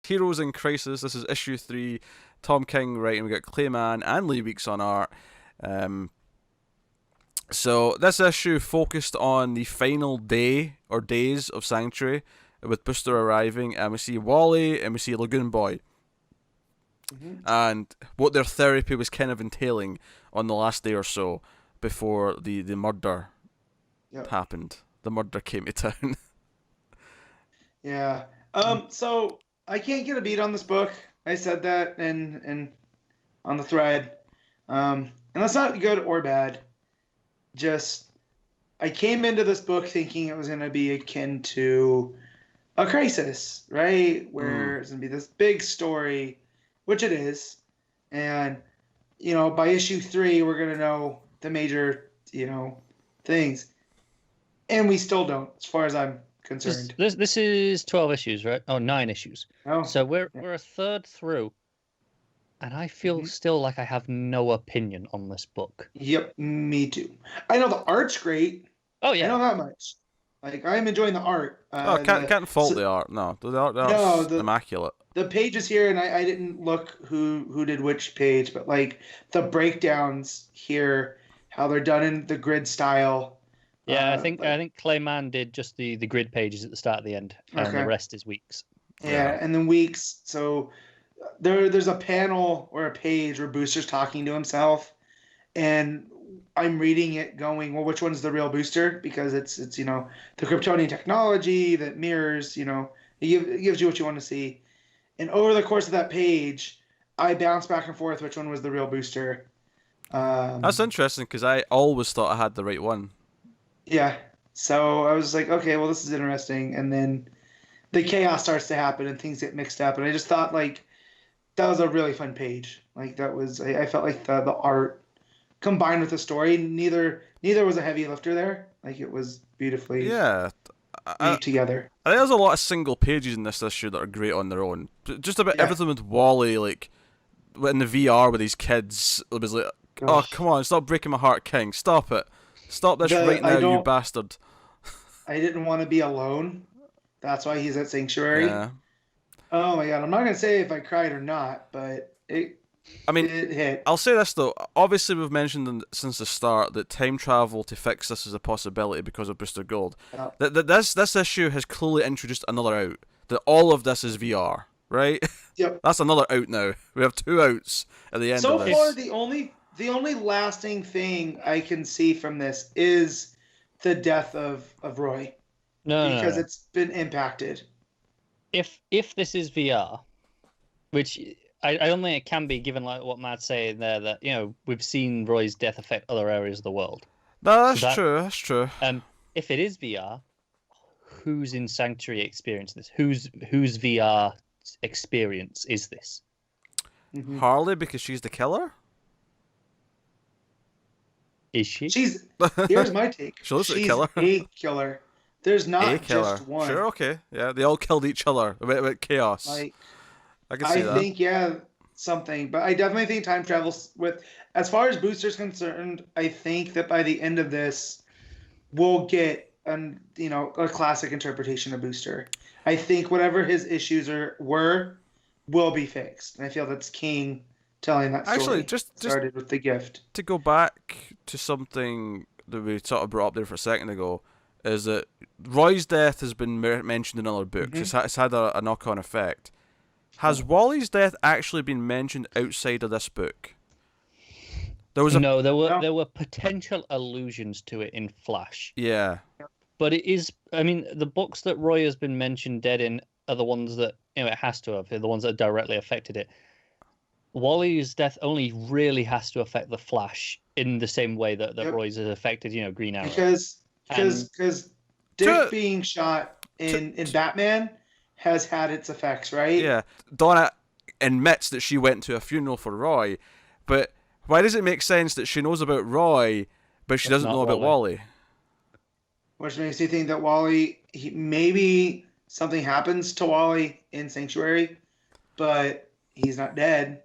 Heroes in Crisis. This is issue 3. Tom King writing. We got Clayman and Lee Weeks on art. So this issue focused on the final day or days of Sanctuary, with Booster arriving, and we see Wally and we see Lagoon Boy, and what their therapy was kind of entailing on the last day or so before the murder happened. The murder came to town. Yeah. So I can't get a beat on this book. I said that in on the thread. And that's not good or bad. Just I came into this book thinking it was going to be akin to a Crisis, right? Where it's going to be this big story, which it is. And, by issue 3, we're going to know the major, things. And we still don't, as far as I'm concerned. This is 12 issues, right? Oh, 9 issues. Oh, so we're a third through. And I feel still like I have no opinion on this book. Yep, me too. I know the art's great. Oh, yeah. I know that much. Like, I'm enjoying the art. Can't fault the art. No, the art's immaculate. The pages here, and I didn't look who did which page, but, like, the breakdowns here, how they're done in the grid style. Yeah, I think Clayman did just the grid pages at the start and the end, and the rest is Weeks. Yeah, and then Weeks, so... There's a panel or a page where Booster's talking to himself, and I'm reading it going, well, which one's the real Booster? Because it's the Kryptonian technology that mirrors, it gives you what you want to see. And over the course of that page, I bounced back and forth which one was the real Booster. That's interesting, because I always thought I had the right one. Yeah. So I was like, okay, well, this is interesting. And then the chaos starts to happen and things get mixed up. And I just thought, like, that was a really fun page. Like, that was, I felt like the art combined with the story, neither was a heavy lifter there. Like, it was beautifully together. I think there's a lot of single pages in this issue that are great on their own. Just about everything with Wally, like, in the VR with these kids, it was like, oh, come on, stop breaking my heart, King. Stop it. Stop this right now, you bastard. I didn't want to be alone. That's why he's at Sanctuary. Yeah. Oh my god, I'm not going to say if I cried or not, but it hit. I'll say this though, obviously we've mentioned since the start that time travel to fix this is a possibility because of Booster Gold. Yeah. This issue has clearly introduced another out, that all of this is VR, right? Yep. That's another out now. We have 2 outs at the end of this. So far, the only lasting thing I can see from this is the death of Roy. Because it's been impacted. If this is VR, which I don't think it can be, given like what Matt's saying there, that we've seen Roy's death affect other areas of the world. No, that's true. That's true. If it is VR, who's in Sanctuary experiencing this? Whose VR experience is this? Harley, because she's the killer. Is she? Here's my take. She's a killer. A killer. There's not just one. Sure, okay. Yeah, they all killed each other. With chaos. I can see that. I think, something. But I definitely think time travels with... As far as Booster's concerned, I think that by the end of this, we'll get a classic interpretation of Booster. I think whatever his issues were will be fixed. And I feel that's King telling that story. Actually, just started with the gift. To go back to something that we sort of brought up there for a second ago, is that Roy's death has been mentioned in other books. It's had a knock-on effect. Has Wally's death actually been mentioned outside of this book? There were potential allusions to it in Flash. Yeah. But it is, I mean, the books that Roy has been mentioned dead in are the ones that, it has to have, the ones that directly affected it. Wally's death only really has to affect the Flash in the same way that Roy's has affected, Green Arrow. Because Dick being shot in Batman has had its effects, right? Yeah. Donna admits that she went to a funeral for Roy, but why does it make sense that she knows about Roy, but she doesn't know about Wally? Which makes you think that Wally, maybe something happens to Wally in Sanctuary, but he's not dead.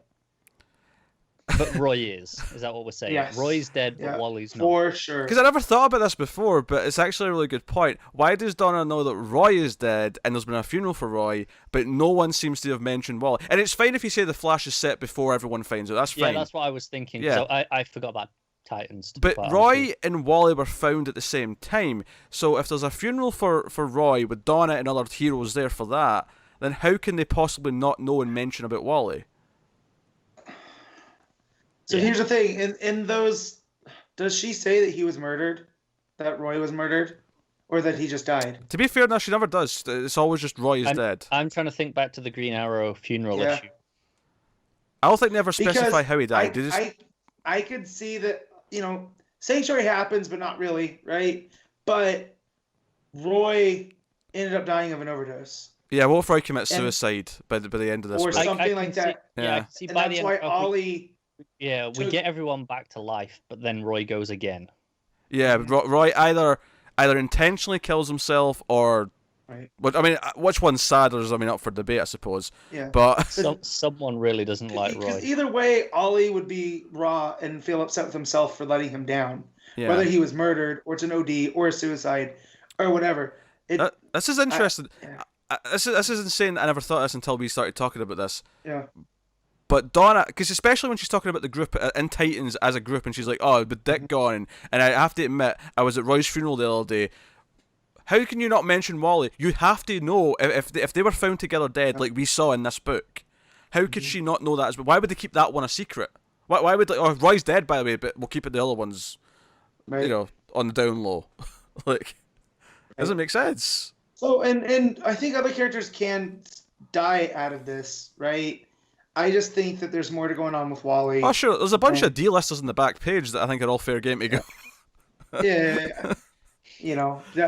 But Roy is that what we're saying? Yes. Roy's dead, but Yeah, Wally's not. for sure. Because I never thought about this before, but it's actually a really good point. Why does Donna know that Roy is dead and there's been a funeral for Roy, but no one seems to have mentioned Wally? And it's fine if you say the Flash is set before everyone finds it. That's fine. Yeah, that's what I was thinking. Yeah. So I forgot about Titans. But Roy and Wally were found at the same time. So if there's a funeral for Roy with Donna and other heroes there for that, then how can they possibly not know and mention about Wally? So here's the thing: in those, does she say that he was murdered, that Roy was murdered, or that he just died? To be fair, no, she never does. It's always just Roy is dead. I'm trying to think back to the Green Arrow funeral issue. I don't think they ever specify how he died. I could see that, Sanctuary happens, but not really, right? But Roy ended up dying of an overdose. Yeah, what if Roy commits suicide by the end of this? Or book? something like that. I can see And by that's the why end. Ollie. We get everyone back to life, but then Roy goes again. Yeah, Roy either intentionally kills himself or. Right. But I mean, which one's sadder is up for debate, I suppose. Yeah. But Someone really doesn't like Roy. Because either way, Ollie would be raw and feel upset with himself for letting him down. Yeah. Whether he was murdered or it's an OD or a suicide or whatever. This is interesting. This is insane. I never thought of this until we started talking about this. Yeah. But Donna, because especially when she's talking about the group in Titans as a group, and she's like, "Oh, but Dick gone," and I have to admit, I was at Roy's funeral the other day. How can you not mention Wally? You have to know if they were found together dead, like we saw in this book. How could she not know that? Why would they keep that one a secret? Why would Roy's dead, by the way, but we'll keep it the other ones, Right. on the down low. Like, doesn't make sense. So and I think other characters can die out of this, right? I just think that there's more to going on with Wally. Oh sure, there's a bunch of D-listers in the back page that I think are all fair game to go. Yeah.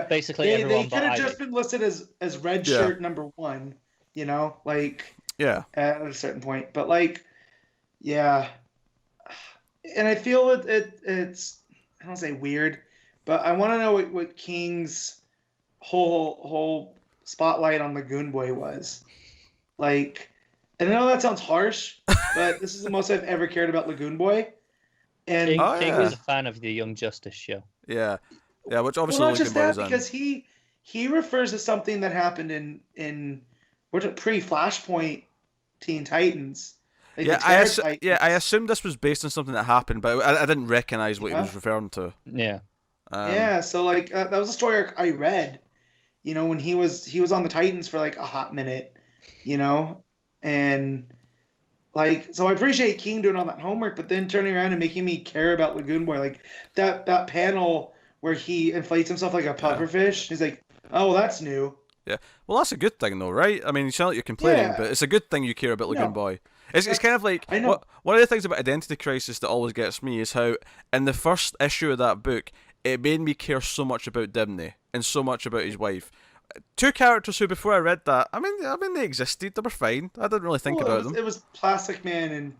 Basically they everyone could have but just been listed as red shirt number 1, like Yeah. at a certain point. But like, yeah. And I feel it's I don't say weird, but I want to know what King's whole spotlight on Lagoon Boy was. Like, and I know that sounds harsh, but this is the most I've ever cared about Lagoon Boy. And King was a fan of the Young Justice show. Yeah. Yeah, which obviously well, not just that, in. because he refers to something that happened in pre-Flashpoint Teen Titans. Like I assumed this was based on something that happened, but I didn't recognize what he was referring to. Yeah. So like that was a story arc I read, when he was on the Titans for like a hot minute, and like, so I appreciate King doing all that homework, but then turning around and making me care about Lagoon Boy, like that panel where he inflates himself like a pufferfish. He's like, oh, well, that's new. Yeah, well, that's a good thing, though, right? I mean, you sound like you're complaining, but it's a good thing you care about Lagoon Boy. It's kind of like one of the things about Identity Crisis that always gets me is how in the first issue of that book, it made me care so much about Dimney and so much about his wife. Two characters who, before I read that, I mean, they existed. They were fine. I didn't really think about them. It was Plastic Man and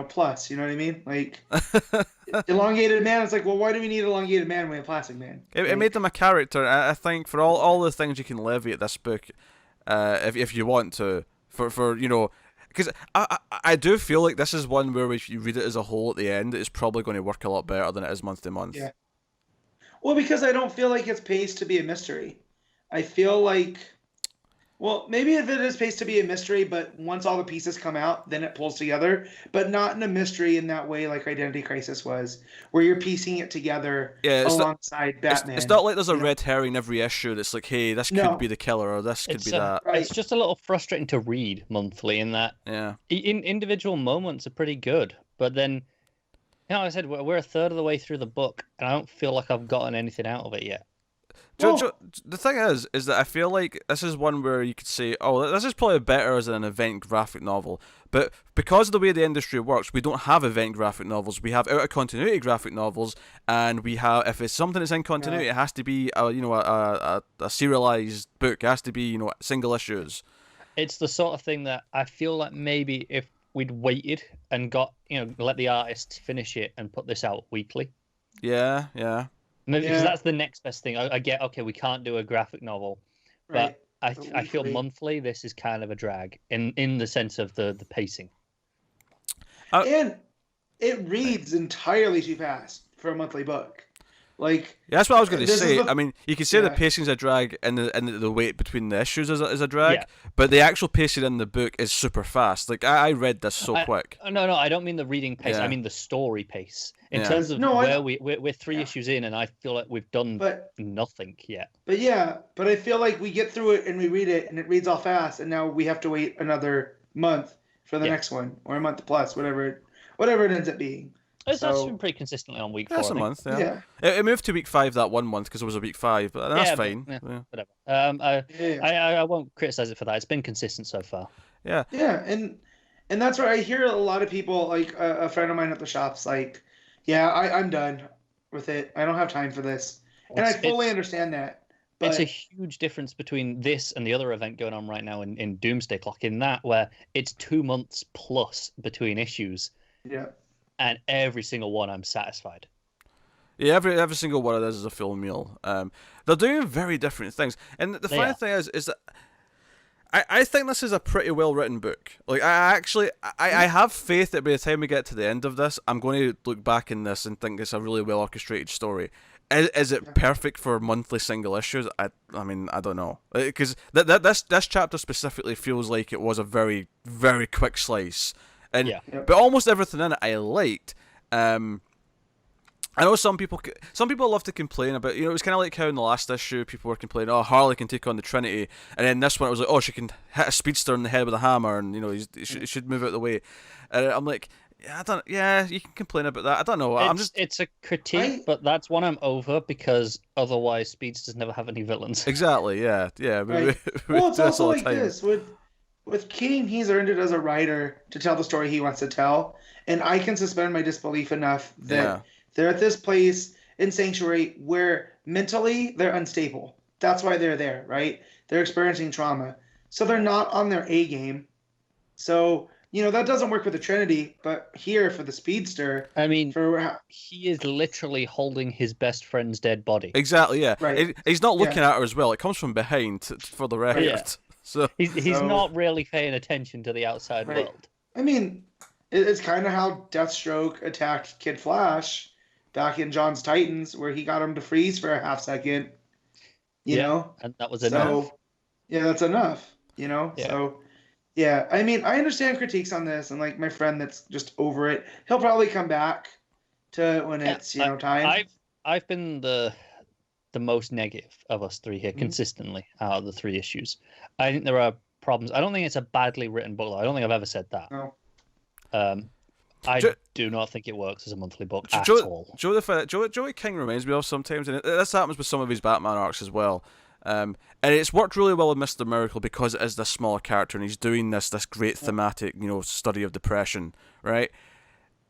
plus. You know what I mean? Like Elongated Man. It's like, well, why do we need Elongated Man when we have Plastic Man? It made them a character. I think for all the things you can levy at this book, if you want to, for because I do feel like this is one where if you read it as a whole at the end, it's probably going to work a lot better than it is month to month. Yeah. Well, because I don't feel like it's paced to be a mystery. I feel like, well, maybe if it is paced to be a mystery, but once all the pieces come out, then it pulls together. But not in a mystery in that way like Identity Crisis was, where you're piecing it together alongside Batman. It's not like there's a red herring every issue that's like, hey, this could be the killer, or this could be that. Right. It's just a little frustrating to read monthly in that individual moments are pretty good, but then, like I said, we're a third of the way through the book, and I don't feel like I've gotten anything out of it yet. The thing is that I feel like this is one where you could say, oh, this is probably better as an event graphic novel. But because of the way the industry works, we don't have event graphic novels. We have out-of-continuity graphic novels, and we have, if it's something that's in continuity, it has to be a serialized book. It has to be single issues. It's the sort of thing that I feel like maybe if we'd waited and got let the artists finish it and put this out weekly. Yeah. Maybe because that's the next best thing. I get, okay, we can't do a graphic novel, but I feel monthly this is kind of a drag in the sense of the pacing. And it reads entirely too fast for a monthly book. Like, Yeah, that's what I was going to this is say. the I mean, you could say the yeah. pacing's a drag and the wait between the issues is a drag, Yeah. but the actual pacing in the book is super fast. Like I read this so quick. No, I don't mean the reading pace. Yeah. I mean the story pace. In Yeah. terms of No, where we're 3 Yeah. issues in, and I feel like we've done But nothing yet. but I feel like we get through it and we read it and it reads all fast, and now we have to wait another month for the Yeah. next one, or a month plus, whatever it ends up being. That's So been pretty consistently on week 4. That's I a think. month. Yeah. yeah, It moved to week 5 that 1 month because it was a week 5, but that's Yeah, but, fine. yeah. Yeah. Whatever. yeah, I won't criticize it for that. It's been consistent so far. Yeah. yeah, and that's where I hear a lot of people, like a friend of mine at the shop's like, yeah, I'm done with it. I don't have time for this, and I fully understand that. But It's a huge difference between this and the other event going on right now in Doomsday Clock, in that where it's 2 months plus between issues, yeah, and every single one I'm satisfied. Yeah, every single one of those is a full meal. They're doing very different things, and the funny thing is that I think this is a pretty well written book. Like I have faith that by the time we get to the end of this, I'm going to look back in this and think it's a really well orchestrated story. Is it perfect for monthly single issues? I mean, I don't know, because this chapter specifically feels like it was a very, very quick slice, and but almost everything in it I liked. I know some people love to complain about, it was kind of like how in the last issue people were complaining, oh, Harley can take on the Trinity, and then this one it was like, oh, she can hit a speedster in the head with a hammer, and he should move out of the way. And I'm like, yeah, you can complain about that. I don't know. It's a critique, but that's one I'm over, because otherwise speedsters never have any villains. Exactly. Yeah. right. Well, it's also like this with King. He's earned it as a writer to tell the story he wants to tell, and I can suspend my disbelief enough that they're at this place in Sanctuary where mentally they're unstable. That's why they're there, right? They're experiencing trauma, so they're not on their A game. So that doesn't work with the Trinity, but here for the Speedster, I mean, he is literally holding his best friend's dead body. Exactly, yeah. Right. He's not looking at her as well. It comes from behind, for the record. Yeah. So he's not really paying attention to the outside world. I mean, it's kind of how Deathstroke attacked Kid Flash back in John's Titans, where he got him to freeze for a half second. You know? And that was enough. Yeah, that's enough. Yeah. So... yeah, I mean, I understand critiques on this, and like my friend that's just over it, he'll probably come back to when it's time. I've been the most negative of us three here consistently out of the 3 issues. I think there are problems. I don't think it's a badly written book, though. I don't think I've ever said that. No. I do not think it works as a monthly book at all. Joey King reminds me of sometimes, and this happens with some of his Batman arcs as well. And it's worked really well with Mr. Miracle because it is this smaller character and he's doing this great thematic, study of depression, right?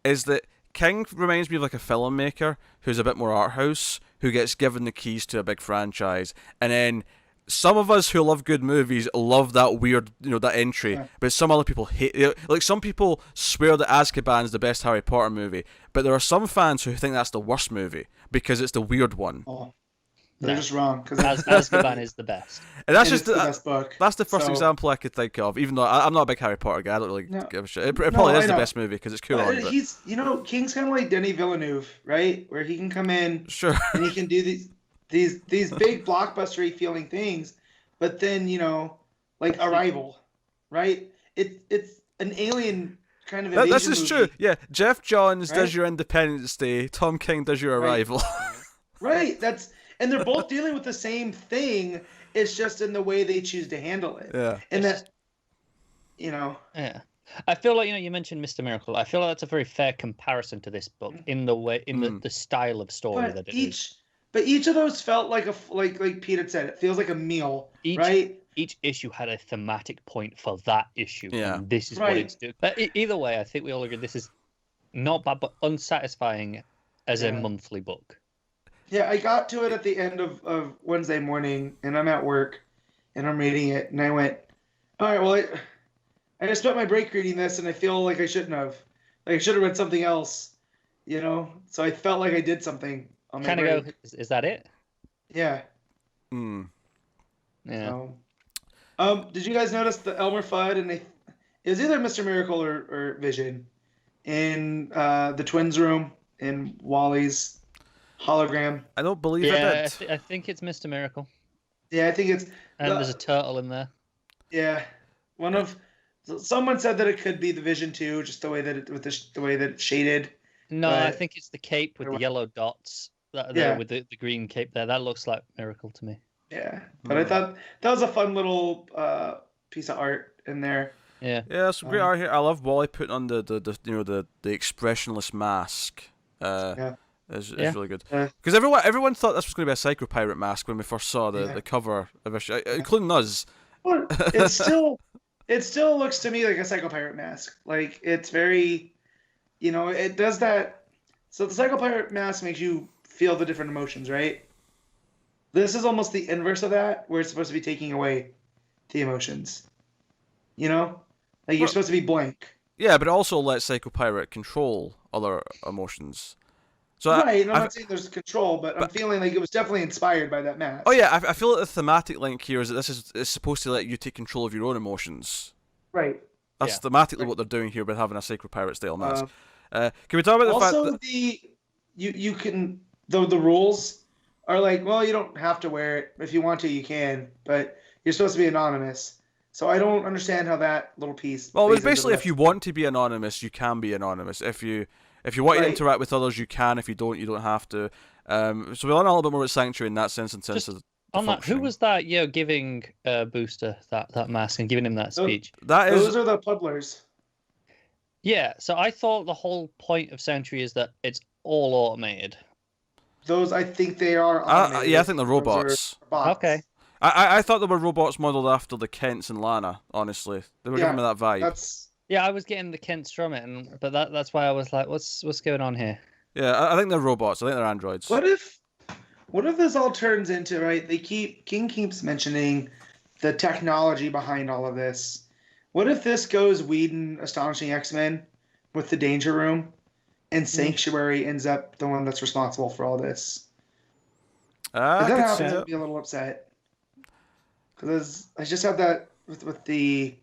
Is that King reminds me of like a filmmaker who's a bit more art house, who gets given the keys to a big franchise, and then some of us who love good movies love that weird, that entry, but some other people hate it. Like some people swear that Azkaban's the best Harry Potter movie, but there are some fans who think that's the worst movie because it's the weird one. Oh. They're just wrong, because Azkaban is the best. And that's just the best book. That's the first example I could think of. Even though I'm not a big Harry Potter guy, I don't really give a shit. It probably is the best movie because it's cool. He's, King's kind of like Denis Villeneuve, right? Where he can come in, and he can do these big blockbustery feeling things, but then like Arrival, right? It's an alien kind of invasion This is movie. true. Yeah, Jeff Johns does your Independence Day. Tom King does your Arrival. Right. And they're both dealing with the same thing. It's just in the way they choose to handle it. Yeah. And that, Yeah. I feel like, you mentioned Mr. Miracle. I feel like that's a very fair comparison to this book in the way, the style of story that it is. But each of those felt like like Pete had said, it feels like a meal, right? Each issue had a thematic point for that issue. Yeah. And this is what it's doing. But either way, I think we all agree this is not bad, but unsatisfying as a monthly book. Yeah, I got to it at the end of Wednesday morning, and I'm at work, and I'm reading it, and I went, all right, well, I just spent my break reading this, and I feel like I shouldn't have. Like, I should have read something else, So I felt like I did something on my break. Go, is that it? Yeah. Yeah. Did you guys notice the Elmer Fudd, and it was either Mr. Miracle or Vision, in the twins' room in Wally's hologram. I don't believe I Yeah, did. I think it's Mr. Miracle, Yeah, I think it's and there's a turtle in there. yeah. One of someone said that it could be the Vision too, just the way that it with the way that it's shaded. No, I But think it's the cape with the yellow dots. Yeah. With the green cape there. That looks like Miracle to me. yeah, but I thought that was a fun little piece of art in there. Yeah. Yeah, some great art here. I love Wally putting on the expressionless mask. Yeah. Is Yeah. really good. Yeah. Because everyone thought this was going to be a Psycho Pirate mask when we first saw the, Yeah. the cover of issue, including us. Well, it still looks to me like a Psycho Pirate mask. Like it's very, it does that. So the Psycho Pirate mask makes you feel the different emotions, right? This is almost the inverse of that, where it's supposed to be taking away the emotions. Like you're supposed to be blank. Yeah, but it also lets Psycho Pirate control other emotions. So Right, and I'm not saying there's control, but I'm feeling like it was definitely inspired by that mask. Oh yeah, I feel like the thematic link here is that this is supposed to let you take control of your own emotions. Right. That's thematically what they're doing here by having a Sacred Pirate style mask. Can we talk about the fact Also, that you can the rules are like, well, you don't have to wear it. If you want to, you can, but you're supposed to be anonymous. So I don't understand how that little piece. well, plays it's into basically the if you want to be anonymous, you can be anonymous. If you want to Right. interact with others, you can. If you don't have to. So we learn a little bit more about Sanctuary in that sense, in terms Just of the On that, who functioning. was that? Giving Booster that mask and giving him that speech. That is Those are the puddlers. Yeah. So I thought the whole point of Sanctuary is that it's all automated. Those I think they are. yeah, I think they're Those are robots. bots. Okay. I thought they were robots modelled after the Kents and Lana. Honestly, they were Yeah, giving me that vibe. That's Yeah, I was getting the Kents from it, but that's why I was like, what's going on here? Yeah, I think they're robots. I think they're androids. What if this all turns into, right? King keeps mentioning the technology behind all of this. What if this goes Whedon Astonishing X-Men with the Danger Room, and Sanctuary ends up the one that's responsible for all this? If I that could see happens, it. I'd be a little upset. Because I just have that with the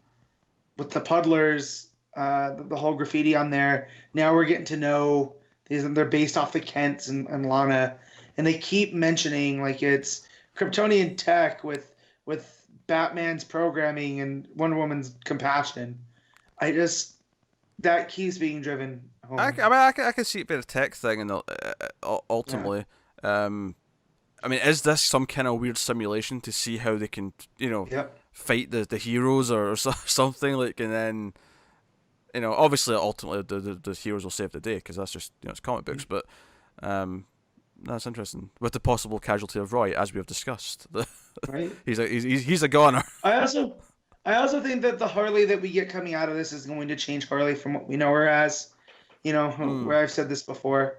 puddlers, the whole graffiti on there. Now we're getting to know these. They're based off the Kents and Lana, and they keep mentioning like it's Kryptonian tech with Batman's programming and Wonder Woman's compassion. That keeps being driven home. I can see it being a tech thing, and ultimately, I mean, is this some kind of weird simulation to see how they can, Yep. fight the heroes or something like, and then, obviously, ultimately, the heroes will save the day because that's just it's comic books, but that's interesting with the possible casualty of Roy, as we have discussed. Right. he's a goner. I also think that the Harley that we get coming out of this is going to change Harley from what we know her as. Where I've said this before,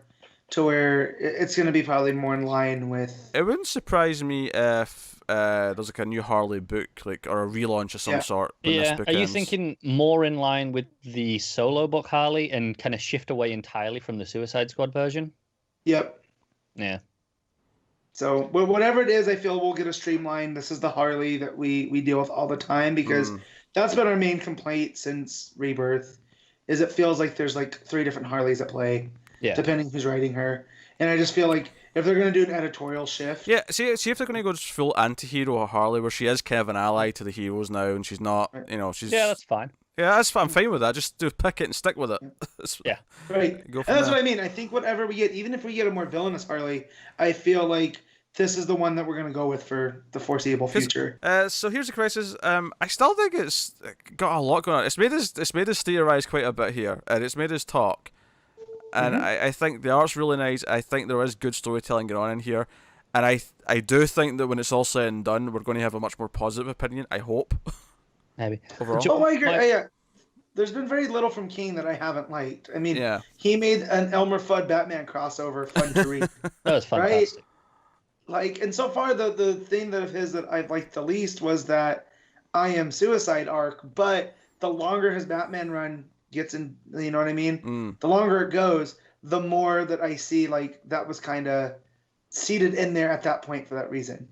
to where it's going to be probably more in line with. It wouldn't surprise me if there's like a new Harley book, like, or a relaunch of some sort. When this Yeah. book Are you ends. thinking more in line with the solo book Harley and kind of shift away entirely from the Suicide Squad version? Yep. Yeah. So whatever it is, I feel we'll get a streamline. This is the Harley that we deal with all the time because that's been our main complaint since Rebirth. Is it feels like there's like 3 different Harleys at play, depending who's writing her, and I just feel like if they're gonna do an editorial shift, see if they're gonna go just full anti-hero Harley, where she is kind of an ally to the heroes now, and she's not, she's that's fine. Yeah, that's fine. I'm fine with that. Just pick it and stick with it. Yeah. Right. Go And from that's there. what I mean. I think whatever we get, even if we get a more villainous Harley, I feel like this is the one that we're going to go with for the foreseeable future. So here's the crisis. I still think it's got a lot going on. It's made us theorize quite a bit here, and it's made us talk. And I think the art's really nice. I think there is good storytelling going on in here, and I do think that when it's all said and done, we're going to have a much more positive opinion. I hope. Maybe. Overall. Oh, I agree. Yeah. There's been very little from King that I haven't liked. I mean, Yeah. he made an Elmer Fudd Batman crossover fun to read. That was fantastic. Like, and so far the thing of his that I liked the least was that I Am Suicide arc, but the longer his Batman run gets in, you know what I mean? The longer it goes, the more that I see like that was kind of seated in there at that point for that reason,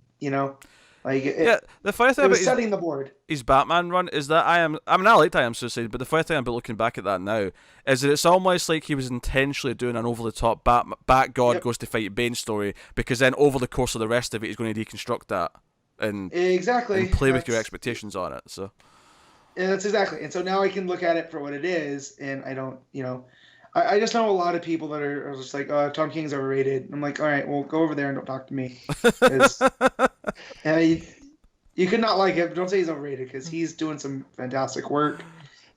Like Yeah, the funny thing it about was setting the board. his Batman run is that I mean, I liked I Am Suicide, but the funny thing about looking back at that now is that it's almost like he was intentionally doing an over-the-top Bat God Yep. goes to fight Bane story, because then over the course of the rest of it, he's going to deconstruct that and Exactly. play with your That's- expectations on it. So Yeah, that's exactly. And so now I can look at it for what it is, and I don't, I just know a lot of people that are just like, oh, Tom King's overrated. I'm like, all right, well, go over there and don't talk to me. 'Cause, you could not like him, but don't say he's overrated because he's doing some fantastic work.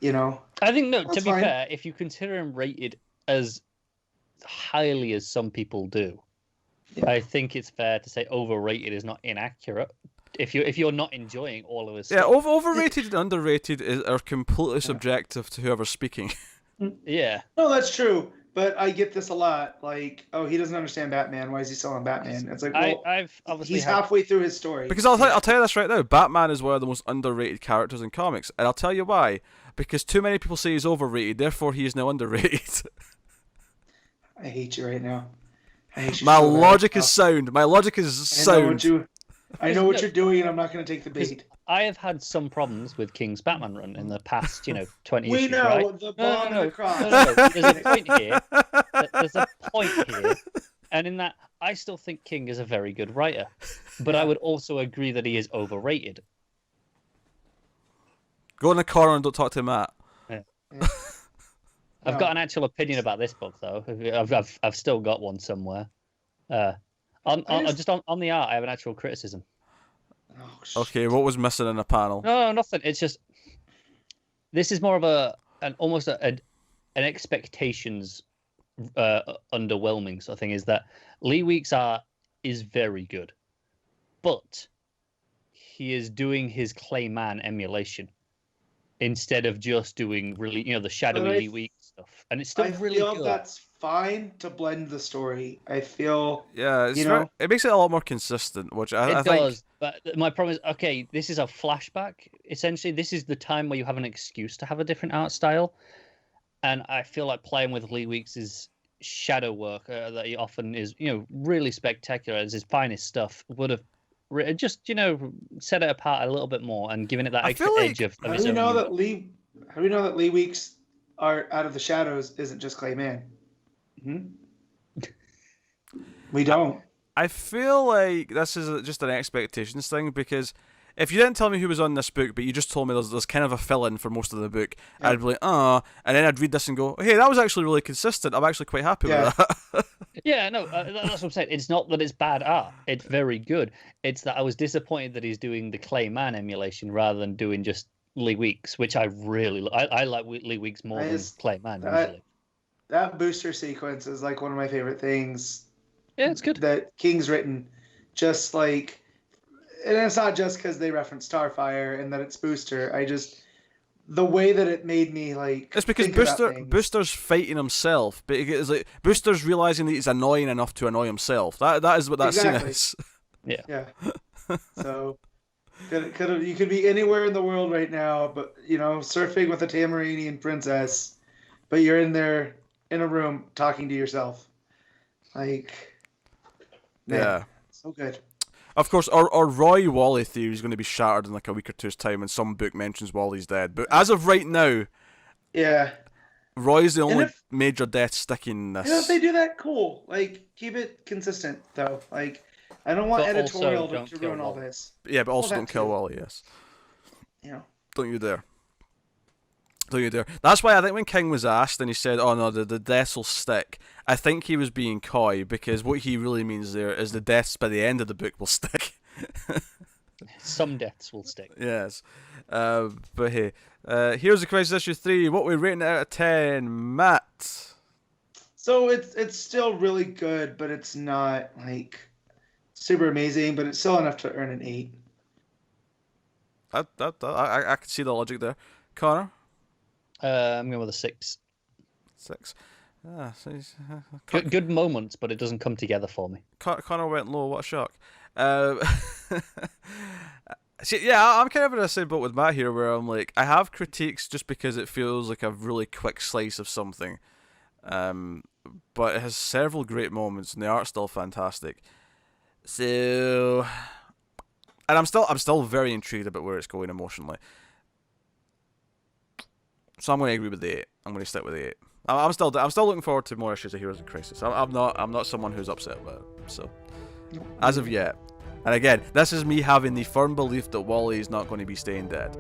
I think no. To That's be fine. fair, if you consider him rated as highly as some people do, Yeah. I think it's fair to say overrated is not inaccurate. If you're not enjoying all of his yeah, stuff. overrated and underrated are completely subjective to whoever's speaking. Yeah. No, that's true. But I get this a lot. Like, oh, he doesn't understand Batman. Why is he selling Batman? It's like, well, I've obviously he's had halfway through his story. Because I'll tell you this right now, Batman is one of the most underrated characters in comics, and I'll tell you why. Because too many people say he's overrated, therefore he is now underrated. I hate you right now. I hate you. My so bad. logic is sound. My logic is sound. I know what you're doing, and I'm not going to take the 'cause bait. I have had some problems with King's Batman run in the past, 20 We issues, know right? the No, bomb no, and the cross. no. There's a point here. There's a point here, and in that, I still think King is a very good writer, but I would also agree that he is overrated. Go in the corner and don't talk to Matt. I've got an actual opinion about this book, though. I've still got one somewhere. Just on the art, I have an actual criticism. Oh, Okay, what was missing in the panel? No, nothing. It's just this is more of almost an expectations underwhelming sort of thing. Is that Lee Weeks' art is very good, but he is doing his Clayman emulation instead of just doing really, the shadowy Lee Weeks stuff, and it's still really feel good. that's fine to blend the story. I feel Yeah, it makes it a lot more consistent, which I think. It does, but my problem is, okay, this is a flashback. Essentially, this is the time where you have an excuse to have a different art style, and I feel like playing with Lee Weeks' shadow work that he often is, really spectacular as his finest stuff would have just, set it apart a little bit more and given it that I extra feel like- edge of How his do we own. know that Lee Weeks' art out of the shadows isn't just Clayman? We don't. I feel like this is just an expectations thing, because if you didn't tell me who was on this book, but you just told me there's kind of a fill-in for most of the book, Yeah. I'd be like, and then I'd read this and go, hey, that was actually really consistent. I'm actually quite happy with that. Yeah, no, that's what I'm saying. It's not that it's bad art. It's very good. It's that I was disappointed that he's doing the Clayman emulation rather than doing just Lee Weeks, which I really I like Lee Weeks more than Clayman usually. That booster sequence is like one of my favorite things. Yeah, it's good. That King's written, just like, and it's not just because they reference Starfire and that it's Booster. The way that it made me like. It's because think about things. Booster's fighting himself, but it's like Booster's realizing that he's annoying enough to annoy himself. That is what that scene Exactly. is. Yeah. So, you could be anywhere in the world right now, but surfing with a Tamarinian princess, but you're in there in a room talking to yourself, like. Man, Yeah. so good. Of course, our Roy Wally theory is going to be shattered in like a week or two's time when some book mentions Wally's dead. But as of right now, Yeah. Roy's the only if- major death sticking in If this. they do that, cool. Like, keep it consistent, though. Like, I don't want But also editorial don't to kill ruin all Wally. this. Yeah, but also that don't kill too. Wally, yes. You know. Don't you dare. Don't you dare. That's why I think when King was asked and he said, oh no, the deaths will stick, I think he was being coy, because what he really means there is the deaths by the end of the book will stick. Some deaths will stick. Yes. But hey, here's the Crisis issue 3. What we rating it out of 10, Matt? So it's still really good, but it's not like super amazing, but it's still enough to earn an 8. I can see the logic there. Connor? I'm going with a 6. 6. Ah, so Good moments, but it doesn't come together for me. Connor went low. What a shock. See, yeah, I'm kind of in the same boat with Matt here, where I'm like, I have critiques just because it feels like a really quick slice of something. But it has several great moments, and the art's still fantastic. So, and I'm still very intrigued about where it's going emotionally. So I'm going to agree with the 8. I'm going to stick with the 8. I'm still looking forward to more issues of Heroes in Crisis. I'm not someone who's upset about it. So as of yet, and again, this is me having the firm belief that Wally is not going to be staying dead.